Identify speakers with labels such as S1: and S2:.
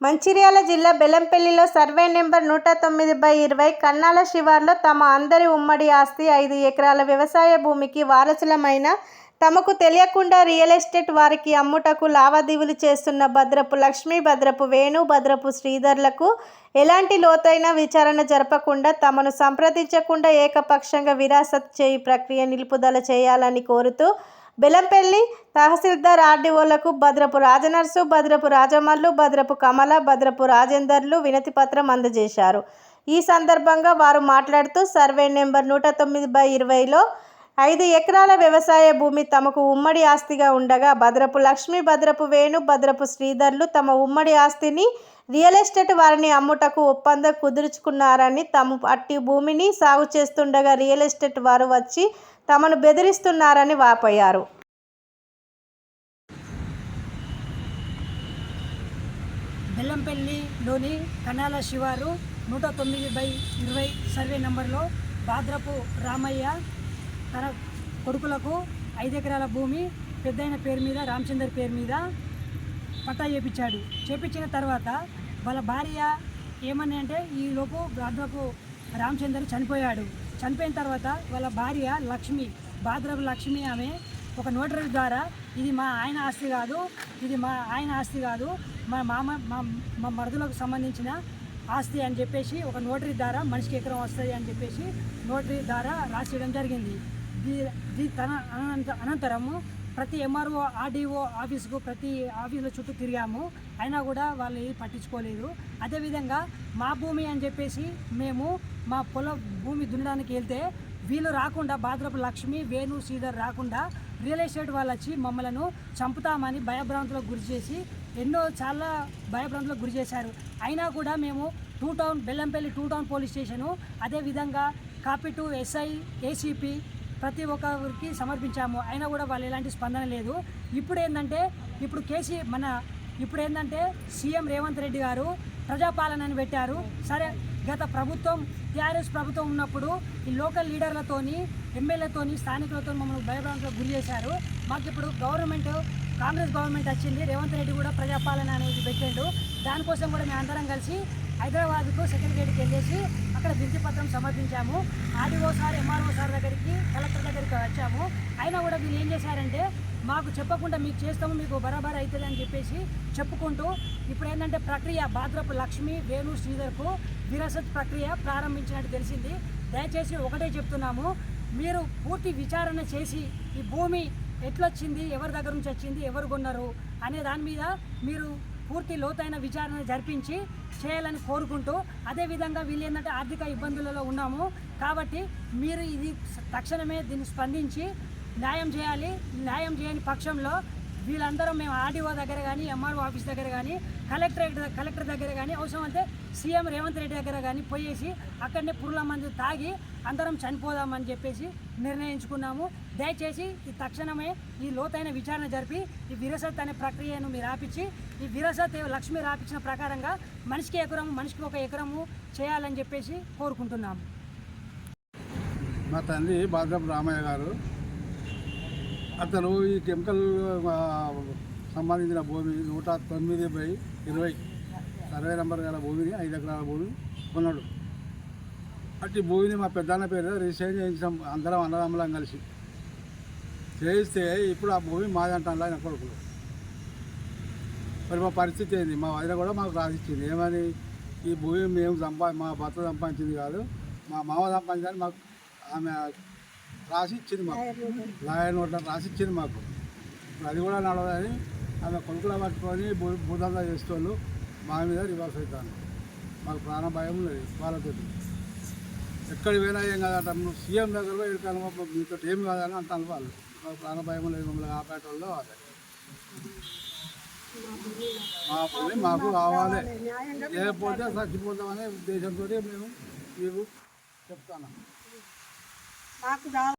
S1: మంచిర్యాల జిల్లా బెల్లంపల్లిలో survey number 109/20 కన్నాల శివార్లో తమ అందరి ఉమ్మడి ఆస్తి 5 ఎకరాల వ్యవసాయ భూమికి వారసులమైన తమకు తెలియకుండా రియల్ ఎస్టేట్ వారికి అమ్ముటకు లావాదేవీలు చేస్తున్న భద్రపు లక్ష్మి, భద్రపు వేణు, భద్రపు శ్రీధర్లకు ఎలాంటి లోతైన విచారణ జరపకుండా తమను సంప్రదించకుండా ఏకపక్షంగా విరాసత్ చేయి ప్రక్రియ నిలుపుదల చేయాలని కోరుతూ బెల్లంపల్లి తహసీల్దార్ ఆర్డీఓలకు భద్రపు రాజనర్సు, భద్రపు రాజమల్లు, భద్రపు కమల, భద్రపు రాజేందర్లు వినతిపత్రం అందజేశారు. ఈ సందర్భంగా వారు మాట్లాడుతూ సర్వే నెంబర్ 109/20లో 5 ఎకరాల వ్యవసాయ భూమి తమకు ఉమ్మడి ఆస్తిగా ఉండగా భద్రపు లక్ష్మి, భద్రపు వేణు, భద్రపు శ్రీధర్లు తమ ఉమ్మడి ఆస్తిని రియల్ ఎస్టేట్ వారిని అమ్ముటకు ఒప్పందం కుదుర్చుకున్నారని, తాము అట్టి భూమిని సాగు చేస్తుండగా రియల్ ఎస్టేట్ వారు వచ్చి తమను బెదిరిస్తున్నారని వాపోయారు.
S2: బెల్లంపల్లిలోని కన్నాల శివారు 109/20 సర్వే నెంబర్లో భాద్రపు రామయ్య తన కొడుకులకు 5 ఎకరాల భూమి పెద్దయిన పేరు మీద, రామచందర్ పేరు మీద పట్టా చేపించిన తర్వాత వాళ్ళ భార్య ఏమని అంటే ఈలోపు భాద్రపు రామచందర్ చనిపోయాడు. చనిపోయిన తర్వాత వాళ్ళ భార్య లక్ష్మి, భాద్రపు లక్ష్మి ఆమె ఒక నోటరీ ద్వారా ఇది మా ఆయన ఆస్తి కాదు, ఇది మా ఆయన ఆస్తి కాదు, మా మరుదులకు సంబంధించిన ఆస్తి అని చెప్పేసి ఒక నోటరీ ద్వారా మనిషికి ఎకరం వస్తుంది అని చెప్పేసి నోటరీ ద్వారా రాసేయడం జరిగింది. తన అనంతరము ప్రతి ఎంఆర్ఓ, ఆర్డీఓ ఆఫీసుకు ప్రతి ఆఫీసుల చుట్టూ తిరిగాము, అయినా కూడా వాళ్ళు పట్టించుకోలేదు. అదేవిధంగా మా భూమి అని చెప్పేసి మేము మా భూమి దున్నడానికి వెళ్తే వీళ్ళు రాకుండా భాద్రపు లక్ష్మి, వేణు, శ్రీధర్ రాకుండా రియల్ ఎస్టేట్ వాళ్ళు వచ్చి మమ్మలను చంపుతామని భయభ్రాంతులకు గురి చేసి చాలా భయభ్రాంతులకు గురి చేశారు. అయినా కూడా మేము బెల్లంపల్లి 2 టౌన్ పోలీస్ స్టేషను, అదేవిధంగా కాపీ 2 SI, ACP ప్రతి ఒక్కరికి సమర్పించాము. అయినా కూడా వాళ్ళు ఎలాంటి స్పందన లేదు. ఇప్పుడు ఏంటంటే సీఎం రేవంత్ రెడ్డి గారు ప్రజాపాలనని పెట్టారు. సరే, గత ప్రభుత్వం టీఆర్ఎస్ ప్రభుత్వం ఉన్నప్పుడు ఈ లోకల్ లీడర్లతోని, ఎమ్మెల్యేతోని, స్థానికులతో మమ్మల్ని భయభ్రాంతులకు గురి చేశారు. మాకు ఇప్పుడు కాంగ్రెస్ గవర్నమెంట్ వచ్చింది, రేవంత్ రెడ్డి కూడా ప్రజాపాలన అనేది పెట్టాడు. దానికోసం కూడా మేము అందరం కలిసి హైదరాబాద్కు సెక్రటరీకి వెళ్ళేసి అక్కడ వినతి పత్రం సమర్పించాము. ఆర్డీఓ సార్, ఎంఆర్ఓ సార్ దగ్గరికి, కలెక్టర్ దగ్గరికి వచ్చాము. అయినా కూడా వీళ్ళు ఏం చేశారంటే మాకు చెప్పకుండా మీకు చేస్తాము, మీకు బరాబర్ అవుతుంది అని చెప్పేసి చెప్పుకుంటూ ఇప్పుడు ఏంటంటే ప్రక్రియ భాద్రపు లక్ష్మి, వేణు, శ్రీధర్కు విరాసత్ ప్రక్రియ ప్రారంభించినట్టు తెలిసింది. దయచేసి ఒకటే చెప్తున్నాము, మీరు పూర్తి విచారణ చేసి ఈ భూమి ఎట్లొచ్చింది, ఎవరి దగ్గర నుంచి వచ్చింది, ఎవరు కొన్నారు అనే దాని మీద మీరు పూర్తి లోతైన విచారణ జరిపించి చేయాలని కోరుకుంటూ, అదేవిధంగా వీళ్ళు ఏంటంటే ఆర్థిక ఇబ్బందులలో ఉన్నాము కాబట్టి మీరు ఇది తక్షణమే దీన్ని స్పందించి న్యాయం చేయాలి. న్యాయం చేయని పక్షంలో వీళ్ళందరం మేము ఆర్డీఓ దగ్గర కానీ, ఎంఆర్ఓ ఆఫీస్ దగ్గర కానీ, కలెక్టర్ దగ్గర కానీ, అవసరం అంటే సీఎం రేవంత్ రెడ్డి దగ్గర కానీ పోయేసి అక్కడనే పురుగుల మందు తాగి అందరం చనిపోదామని చెప్పేసి నిర్ణయించుకున్నాము. దయచేసి ఈ తక్షణమే ఈ లోతైన విచారణ జరిపి ఈ విరాసత్ అనే ప్రక్రియను మీరు ఆపించి, ఈ విరాసత్ లక్ష్మి రాపించిన ప్రకారంగా మనిషికి ఒక ఎకరము చేయాలని చెప్పేసి కోరుకుంటున్నాము.
S3: మా తండ్రి భాద్రపు రామయ్య గారు, అతను ఈ కెమికల్ సంబంధించిన భూమి 109/20 సర్వే నెంబర్ గల భూమిని 5 ఎకరాల భూమి కొన్నాడు. అట్టి భూమిని మా పెద్దన్న పేరు రిజిస్ట్రేషన్ చేయించాం, అందరం అన్నదమ్ములం కలిసి చేయిస్తే ఇప్పుడు ఆ భూమి మాదంటాను ఆయన కొడుకులు. మరి మా పరిస్థితి ఏంది? మా వదిన కూడా మాకు రాసిచ్చింది ఏమని, ఈ భూమి మేము మా భర్త సంపాదించింది కాదు, మా మామ సంపాదించాలని మాకు ఆమె రాసి ఇచ్చింది, మాకు లాయర్ నోట్ల రాసి ఇచ్చింది మాకు. అది కూడా నడవదని ఆమె కొడుకుల పట్టుకొని భూదంగా చేసేవాళ్ళు మా మీద రివర్స్ అవుతాను. మాకు ప్రాణ భయం లేదు వాళ్ళతో. ఎక్కడికి పోయినా ఏం కాదట, నువ్వు సీఎం దగ్గర పోయి వెళ్తాను, మీతో ఏం కాదని అంటాను వాళ్ళు. మాకు ప్రాణ భయం లేదు, మమ్మల్ని ఆపేటోళ్ళు అదే. మా పని మాకు కావాలి, లేకపోతే చచ్చిపోతామనే ఉద్దేశంతో మేము మీకు చెప్తాను.